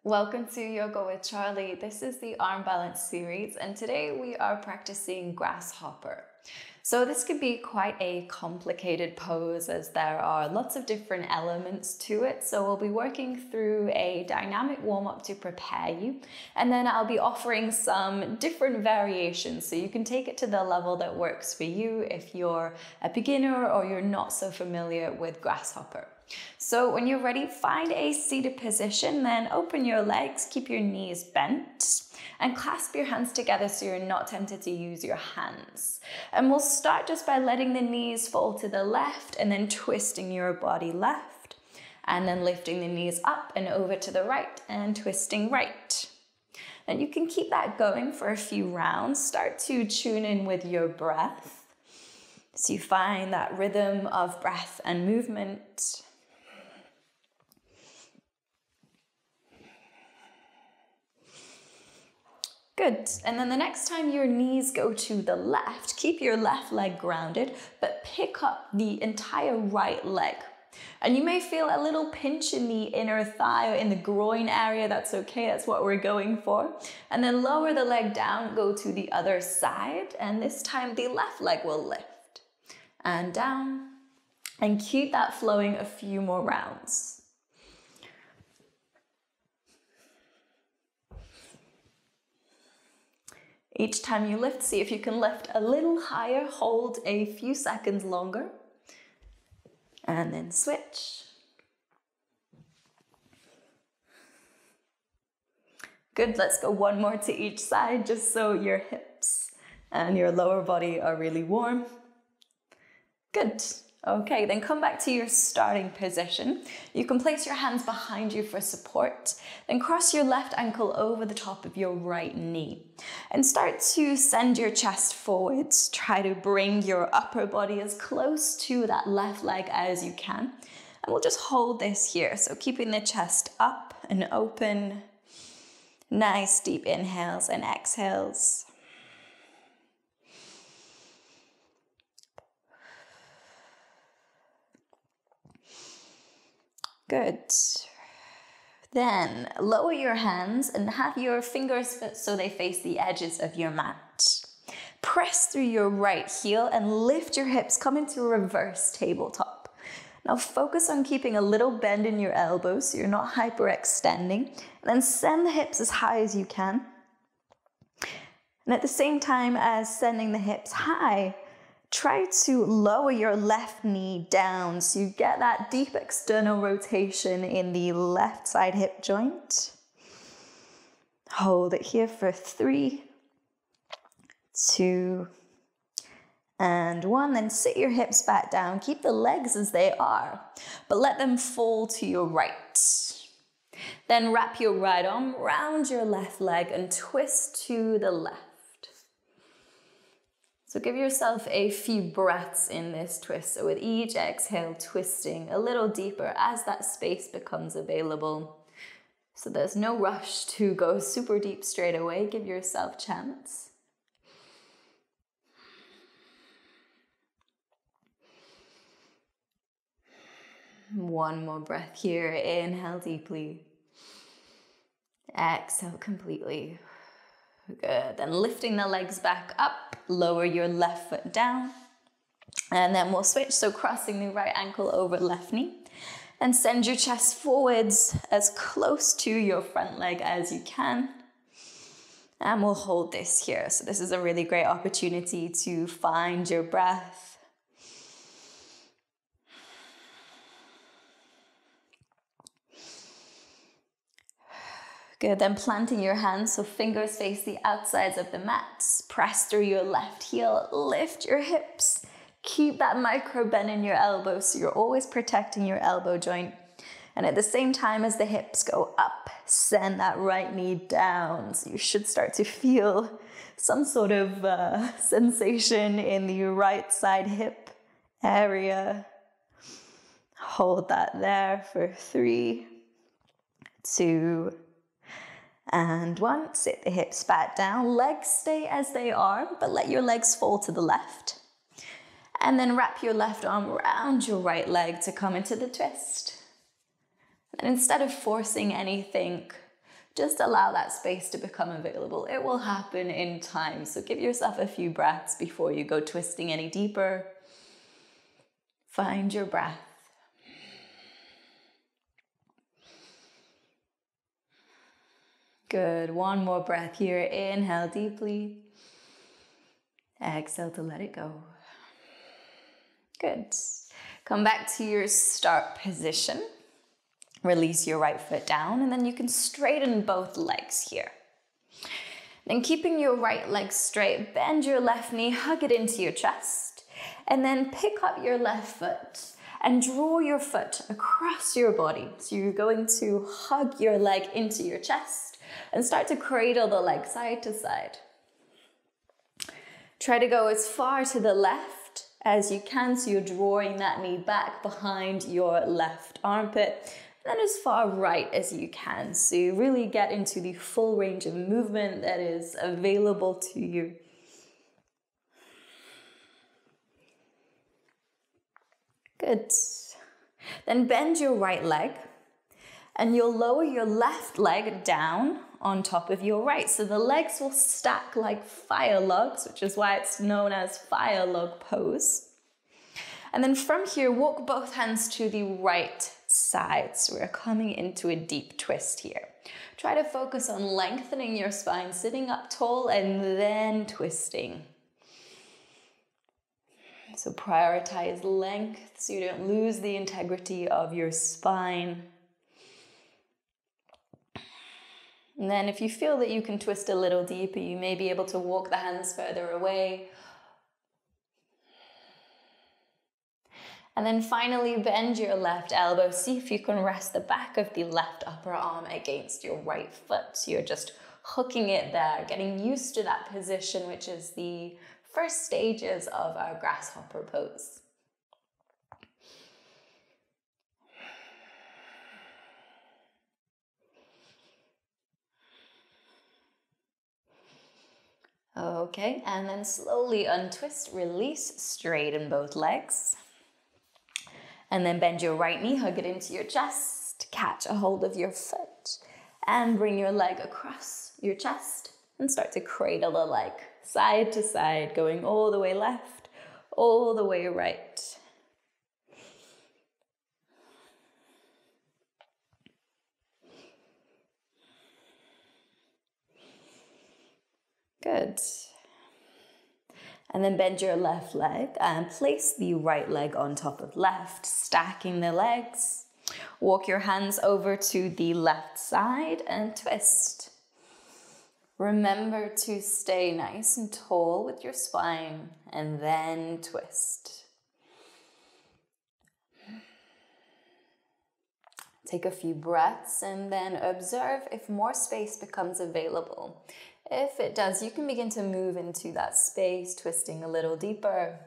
Welcome to Yoga with Charlie. This is the arm balance series, and today we are practicing Grasshopper. So this could be quite a complicated pose as there are lots of different elements to it. So we'll be working through a dynamic warm-up to prepare you, and then I'll be offering some different variations so you can take it to the level that works for you if you're a beginner or you're not so familiar with Grasshopper. So when you're ready, find a seated position, then open your legs, keep your knees bent, and clasp your hands together so you're not tempted to use your hands. And we'll start just by letting the knees fall to the left and then twisting your body left, and then lifting the knees up and over to the right and twisting right. And you can keep that going for a few rounds. Start to tune in with your breath so you find that rhythm of breath and movement. Good. And then the next time your knees go to the left, keep your left leg grounded, but pick up the entire right leg. And you may feel a little pinch in the inner thigh or in the groin area. That's okay. That's what we're going for. And then lower the leg down, go to the other side. And this time the left leg will lift and down, and keep that flowing a few more rounds. Each time you lift, see if you can lift a little higher, hold a few seconds longer, and then switch. Good, let's go one more to each side, just so your hips and your lower body are really warm. Good. Okay, then come back to your starting position. You can place your hands behind you for support, then cross your left ankle over the top of your right knee and start to send your chest forwards. Try to bring your upper body as close to that left leg as you can. And we'll just hold this here. So keeping the chest up and open. Nice deep inhales and exhales. Good. Then lower your hands and have your fingers so they face the edges of your mat. Press through your right heel and lift your hips, come into a reverse tabletop. Now focus on keeping a little bend in your elbows so you're not hyperextending. And then send the hips as high as you can. And at the same time as sending the hips high, try to lower your left knee down so you get that deep external rotation in the left side hip joint. Hold it here for 3, 2, and 1. Then sit your hips back down. Keep the legs as they are, but let them fall to your right. Then wrap your right arm around your left leg and twist to the left. So give yourself a few breaths in this twist. So with each exhale, twisting a little deeper as that space becomes available. So there's no rush to go super deep straight away. Give yourself a chance. One more breath here. Inhale deeply. Exhale completely. Good. Then lifting the legs back up, lower your left foot down, and then we'll switch. So crossing the right ankle over left knee, and send your chest forwards as close to your front leg as you can. And we'll hold this here. So this is a really great opportunity to find your breath. Good, then planting your hands so fingers face the outsides of the mat. Press through your left heel, lift your hips. Keep that micro bend in your elbows so you're always protecting your elbow joint. And at the same time as the hips go up, send that right knee down. So you should start to feel some sort of sensation in the right side hip area. Hold that there for 3, 2, and 1. Sit the hips back down. Legs stay as they are, but let your legs fall to the left. And then wrap your left arm around your right leg to come into the twist. And instead of forcing anything, just allow that space to become available. It will happen in time. So give yourself a few breaths before you go twisting any deeper. Find your breath. Good. One more breath here. Inhale deeply. Exhale to let it go. Good. Come back to your start position. Release your right foot down, and then you can straighten both legs here. Then keeping your right leg straight, bend your left knee, hug it into your chest, and then pick up your left foot and draw your foot across your body. So you're going to hug your leg into your chest and start to cradle the leg side to side. Try to go as far to the left as you can, so you're drawing that knee back behind your left armpit, and then as far right as you can, so you really get into the full range of movement that is available to you. Good. Then bend your right leg, and you'll lower your left leg down on top of your right. So the legs will stack like fire logs, which is why it's known as fire log pose. And then from here, walk both hands to the right side. So we're coming into a deep twist here. Try to focus on lengthening your spine, sitting up tall and then twisting. So prioritize length so you don't lose the integrity of your spine. And then if you feel that you can twist a little deeper, you may be able to walk the hands further away. And then finally bend your left elbow. See if you can rest the back of the left upper arm against your right foot. So you're just hooking it there, getting used to that position, which is the first stages of our grasshopper pose. Okay, and then slowly untwist, release, straighten both legs. And then bend your right knee, hug it into your chest, catch a hold of your foot, and bring your leg across your chest and start to cradle the leg side to side, going all the way left, all the way right. Good. And then bend your left leg and place the right leg on top of left, stacking the legs. Walk your hands over to the left side and twist. Remember to stay nice and tall with your spine and then twist. Take a few breaths and then observe if more space becomes available. If it does, you can begin to move into that space, twisting a little deeper,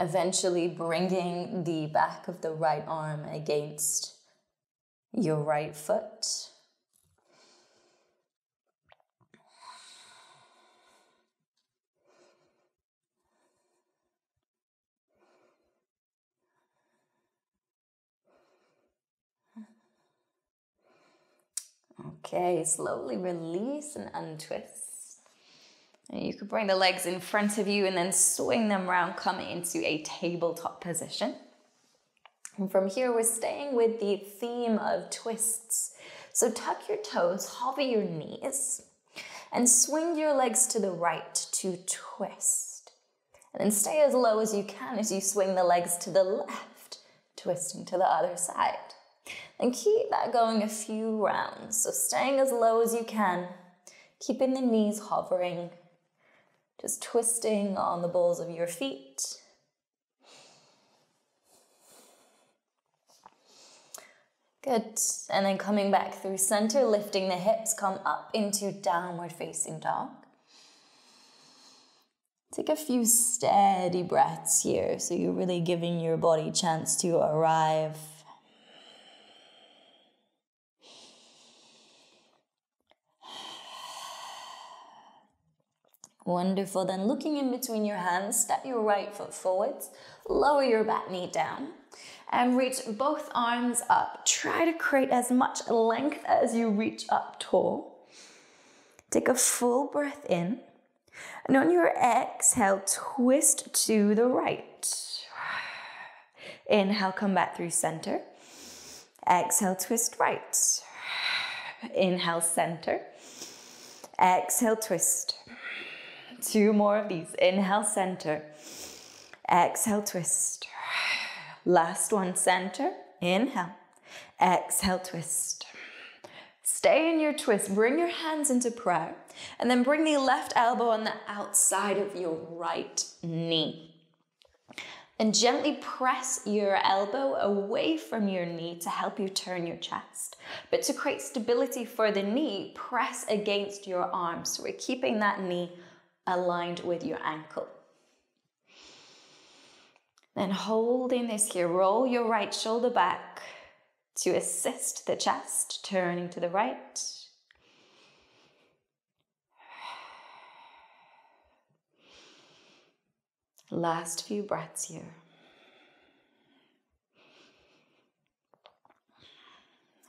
eventually bringing the back of the right arm against your right foot. Okay, slowly release and untwist. And you could bring the legs in front of you and then swing them around, coming into a tabletop position. And from here, we're staying with the theme of twists. So tuck your toes, hover your knees, and swing your legs to the right to twist. And then stay as low as you can as you swing the legs to the left, twisting to the other side. And keep that going a few rounds. So staying as low as you can, keeping the knees hovering, just twisting on the balls of your feet. Good. And then coming back through center, lifting the hips, come up into downward facing dog. Take a few steady breaths here, so you're really giving your body a chance to arrive. Wonderful. Then looking in between your hands, step your right foot forwards, lower your back knee down, and reach both arms up. Try to create as much length as you reach up tall. Take a full breath in, and on your exhale, twist to the right. Inhale, come back through center. Exhale, twist right. Inhale, center. Exhale, twist. 2 more of these. Inhale, center. Exhale, twist. Last one, center. Inhale. Exhale, twist. Stay in your twist. Bring your hands into prayer. And then bring the left elbow on the outside of your right knee. And gently press your elbow away from your knee to help you turn your chest. But to create stability for the knee, press against your arm. So we're keeping that knee aligned with your ankle. Then holding this here, roll your right shoulder back to assist the chest, turning to the right. Last few breaths here.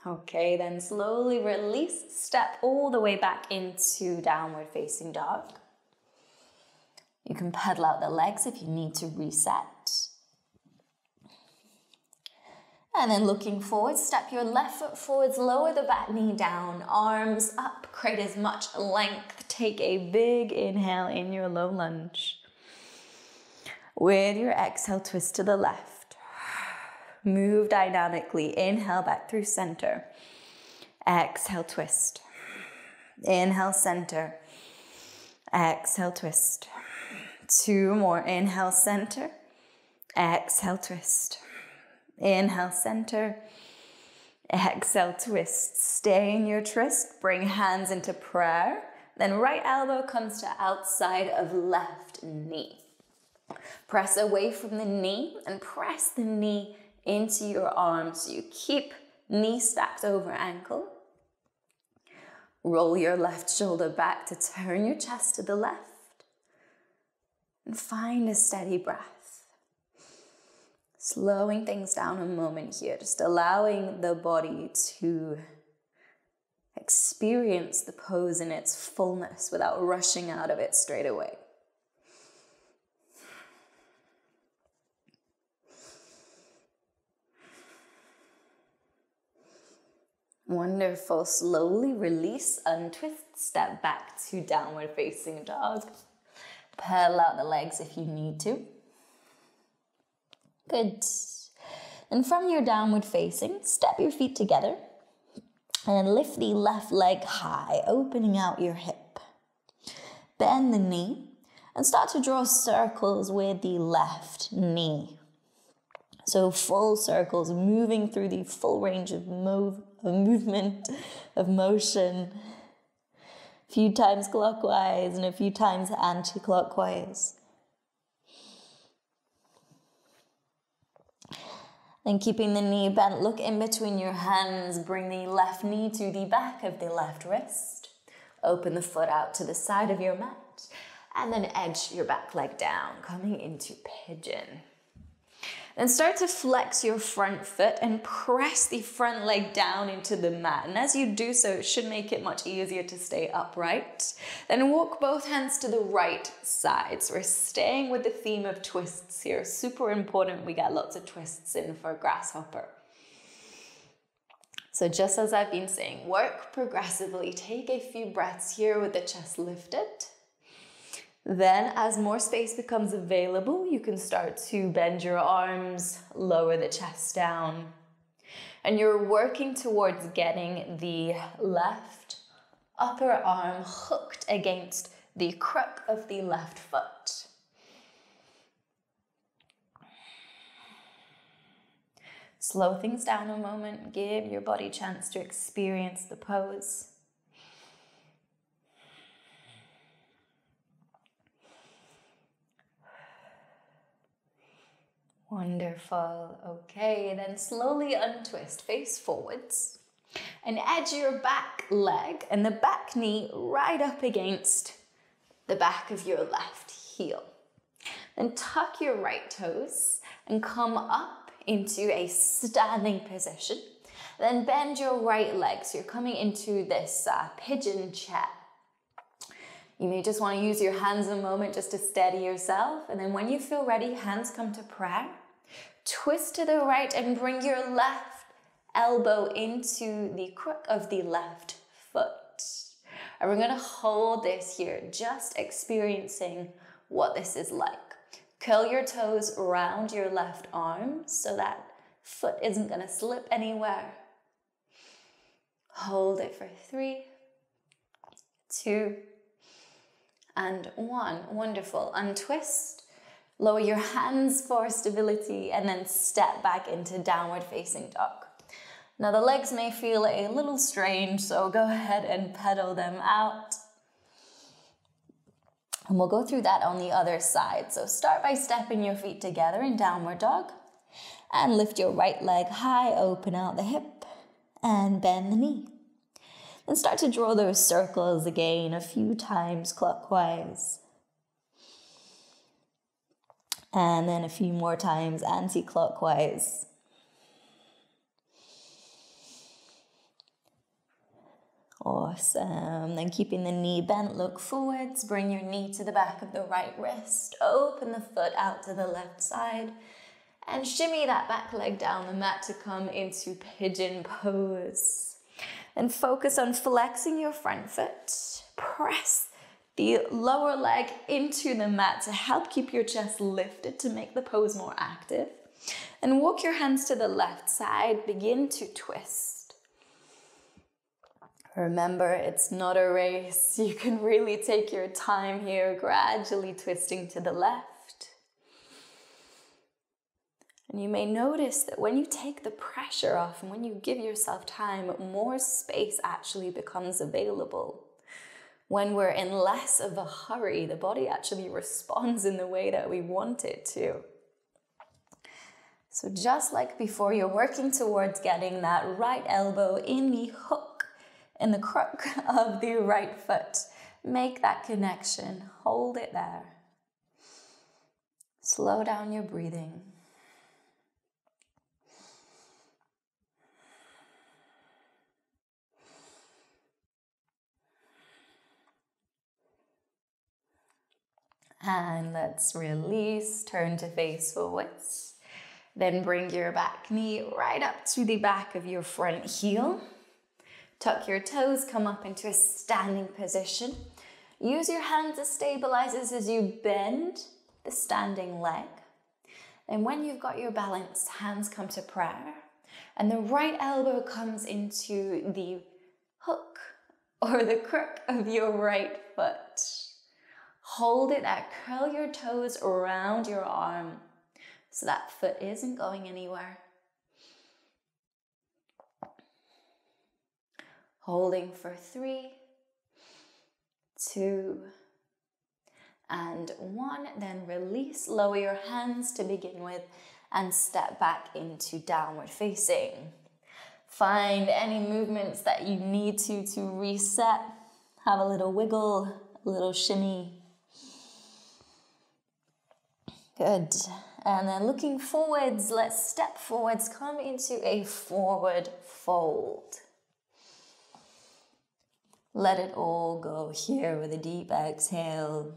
Okay, then slowly release, step all the way back into downward facing dog. You can pedal out the legs if you need to reset. And then looking forward, step your left foot forwards, lower the back knee down, arms up, create as much length. Take a big inhale in your low lunge. With your exhale, twist to the left. Move dynamically. Inhale back through center. Exhale, twist. Inhale, center. Exhale, twist. 2 more. Inhale, center. Exhale, twist. Inhale, center. Exhale, twist. Stay in your twist. Bring hands into prayer. Then right elbow comes to outside of left knee. Press away from the knee and press the knee into your arms. So you keep knee stacked over ankle. Roll your left shoulder back to turn your chest to the left. And find a steady breath. Slowing things down a moment here, just allowing the body to experience the pose in its fullness without rushing out of it straight away. Wonderful. Slowly release, untwist, step back to downward facing dog. Pedal out the legs if you need to. Good. And from your downward facing, step your feet together and lift the left leg high, opening out your hip. Bend the knee and start to draw circles with the left knee. So full circles, moving through the full range of movement, of motion. A few times clockwise and a few times anti-clockwise. Then keeping the knee bent, look in between your hands, bring the left knee to the back of the left wrist. Open the foot out to the side of your mat, and then edge your back leg down, coming into pigeon. Then start to flex your front foot and press the front leg down into the mat. And as you do so, it should make it much easier to stay upright. Then walk both hands to the right side. So we're staying with the theme of twists here. Super important we get lots of twists in for Grasshopper. So just as I've been saying, work progressively. Take a few breaths here with the chest lifted. Then, as more space becomes available, you can start to bend your arms, lower the chest down. And you're working towards getting the left upper arm hooked against the crook of the left foot. Slow things down a moment. Give your body a chance to experience the pose. Wonderful. Okay, then slowly untwist, face forwards, and edge your back leg and the back knee right up against the back of your left heel. Then tuck your right toes and come up into a standing position. Then bend your right leg. So you're coming into this pigeon chair. You may just want to use your hands a moment just to steady yourself. And then when you feel ready, hands come to prayer. Twist to the right and bring your left elbow into the crook of the left foot. And we're going to hold this here, just experiencing what this is like. Curl your toes around your left arm so that foot isn't going to slip anywhere. Hold it for 3, 2, and 1. Wonderful. Untwist. Lower your hands for stability and then step back into downward facing dog. Now the legs may feel a little strange, so go ahead and pedal them out. And we'll go through that on the other side. So start by stepping your feet together in downward dog and lift your right leg high, open out the hip and bend the knee. Then start to draw those circles again a few times clockwise. And then a few more times anti-clockwise. Awesome. Then keeping the knee bent, look forwards. Bring your knee to the back of the right wrist. Open the foot out to the left side. And shimmy that back leg down the mat to come into pigeon pose. And focus on flexing your front foot. Press the lower leg into the mat to help keep your chest lifted to make the pose more active. And walk your hands to the left side. Begin to twist. Remember, it's not a race. You can really take your time here, gradually twisting to the left. And you may notice that when you take the pressure off and when you give yourself time, more space actually becomes available. When we're in less of a hurry, the body actually responds in the way that we want it to. So just like before, you're working towards getting that right elbow in the hook, in the crook of the right foot. Make that connection, hold it there. Slow down your breathing. And let's release, turn to face forwards. Then bring your back knee right up to the back of your front heel. Tuck your toes, come up into a standing position. Use your hands as stabilizers as you bend the standing leg. And when you've got your balance, hands come to prayer. And the right elbow comes into the hook or the crook of your right foot. Hold it there, curl your toes around your arm so that foot isn't going anywhere. Holding for 3, 2, and 1. Then release, lower your hands to begin with and step back into downward facing. Find any movements that you need to reset. Have a little wiggle, a little shimmy. Good. And then looking forwards, let's step forwards, come into a forward fold. Let it all go here with a deep exhale.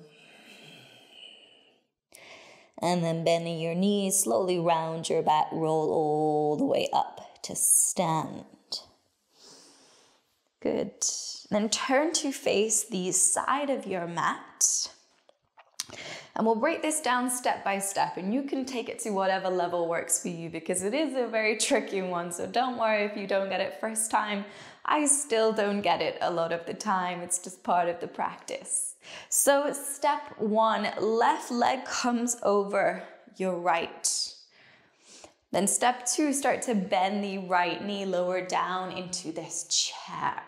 And then bending your knees, slowly round your back, roll all the way up to stand. Good. Then turn to face the side of your mat. And we'll break this down step by step, and you can take it to whatever level works for you because it is a very tricky one. So don't worry if you don't get it first time. I still don't get it a lot of the time. It's just part of the practice. So step 1, left leg comes over your right. Then step 2, start to bend the right knee lower down into this chair.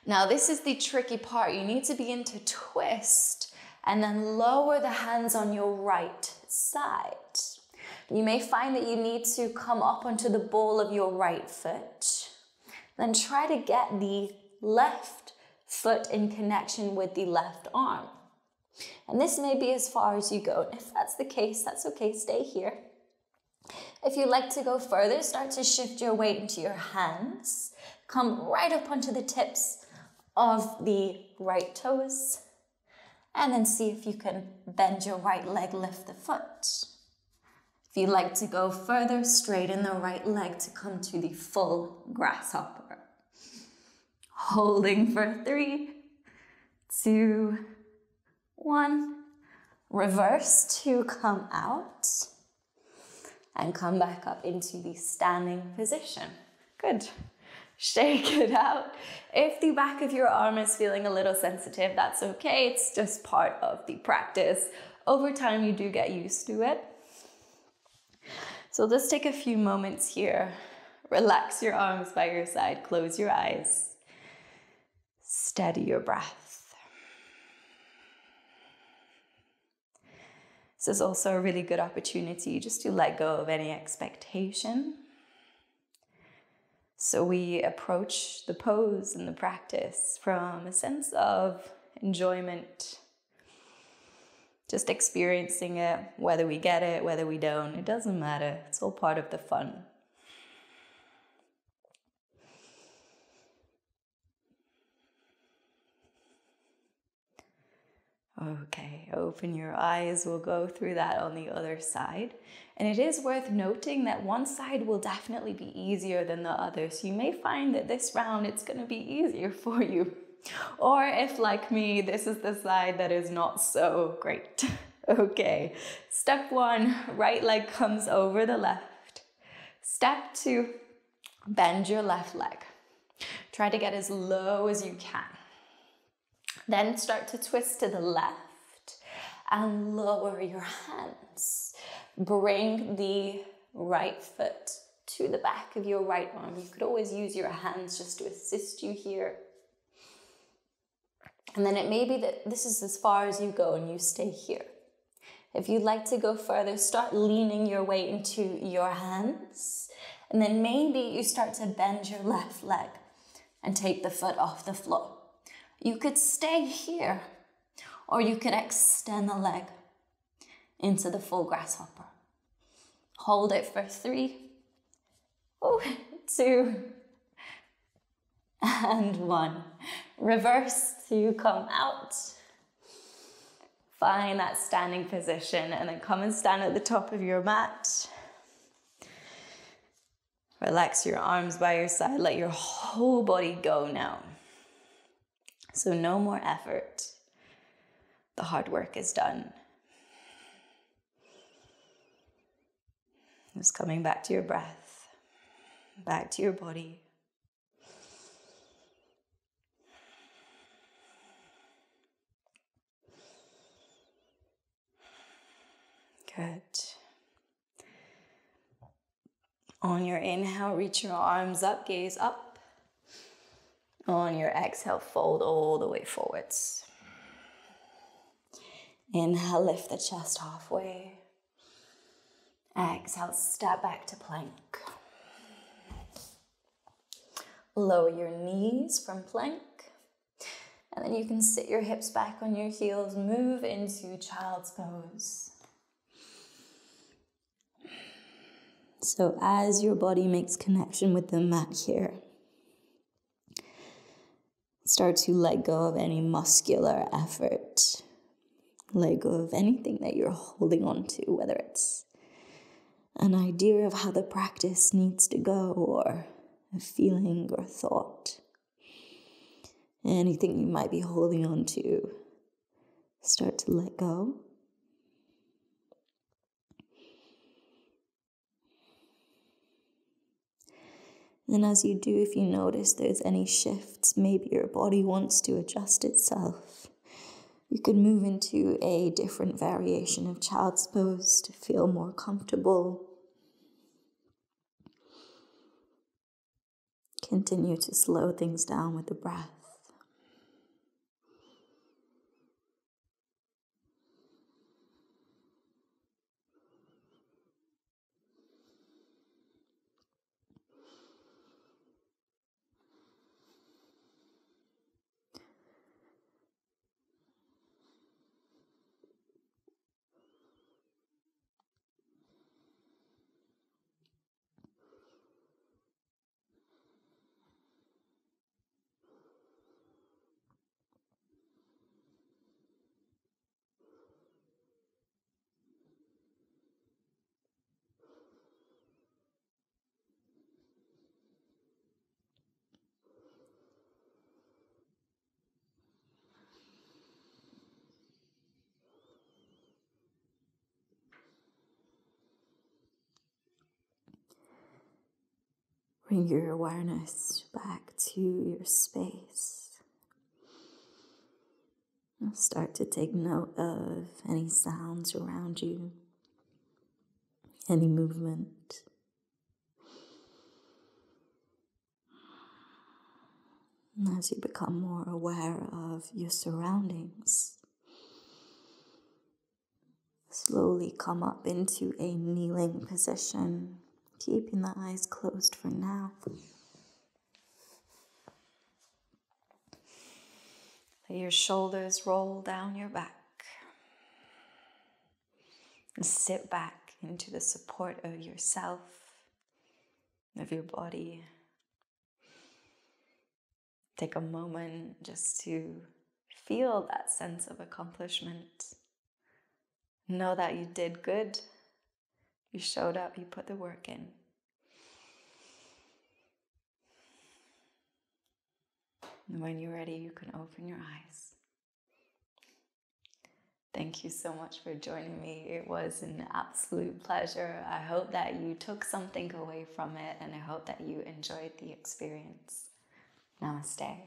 Now this is the tricky part. You need to begin to twist and then lower the hands on your right side. You may find that you need to come up onto the ball of your right foot. Then try to get the left foot in connection with the left arm. And this may be as far as you go. And if that's the case, that's okay, stay here. If you'd like to go further, start to shift your weight into your hands. Come right up onto the tips of the right toes. And then see if you can bend your right leg, lift the foot. If you'd like to go further, straighten the right leg to come to the full grasshopper. Holding for 3, 2, 1. Reverse to come out. And come back up into the standing position. Good. Shake it out. If the back of your arm is feeling a little sensitive, that's okay. It's just part of the practice. Over time, you do get used to it. So let's take a few moments here. Relax your arms by your side. Close your eyes. Steady your breath. This is also a really good opportunity just to let go of any expectation. So we approach the pose and the practice from a sense of enjoyment. Just experiencing it, whether we get it, whether we don't, it doesn't matter. It's all part of the fun. Okay, open your eyes. We'll go through that on the other side. And it is worth noting that one side will definitely be easier than the other. So you may find that this round, it's going to be easier for you. Or if, like me, this is the side that is not so great. Okay, step 1, right leg comes over the left. Step 2, bend your left leg. Try to get as low as you can. Then start to twist to the left and lower your hands. Bring the right foot to the back of your right arm. You could always use your hands just to assist you here. And then it may be that this is as far as you go and you stay here. If you'd like to go further, start leaning your weight into your hands. And then maybe you start to bend your left leg and take the foot off the floor. You could stay here, or you could extend the leg into the full grasshopper. Hold it for 3, 2, and 1. Reverse to come out. Find that standing position, and then come and stand at the top of your mat. Relax your arms by your side. Let your whole body go now. So no more effort. The hard work is done. Just coming back to your breath, back to your body. Good. On your inhale, reach your arms up, gaze up. On your exhale, fold all the way forwards. Inhale, lift the chest halfway. Exhale, step back to plank. Lower your knees from plank. And then you can sit your hips back on your heels, move into child's pose. So as your body makes connection with the mat here, start to let go of any muscular effort. Let go of anything that you're holding on to, whether it's an idea of how the practice needs to go or a feeling or thought. Anything you might be holding on to, start to let go. And as you do, if you notice there's any shifts, maybe your body wants to adjust itself, you could move into a different variation of child's pose to feel more comfortable. Continue to slow things down with the breath. Bring your awareness back to your space. And start to take note of any sounds around you, any movement. And as you become more aware of your surroundings, slowly come up into a kneeling position, keeping the eyes closed for now. Let your shoulders roll down your back. And sit back into the support of yourself, of your body. Take a moment just to feel that sense of accomplishment. Know that you did good. You showed up, you put the work in. And when you're ready, you can open your eyes. Thank you so much for joining me. It was an absolute pleasure. I hope that you took something away from it, and I hope that you enjoyed the experience. Namaste.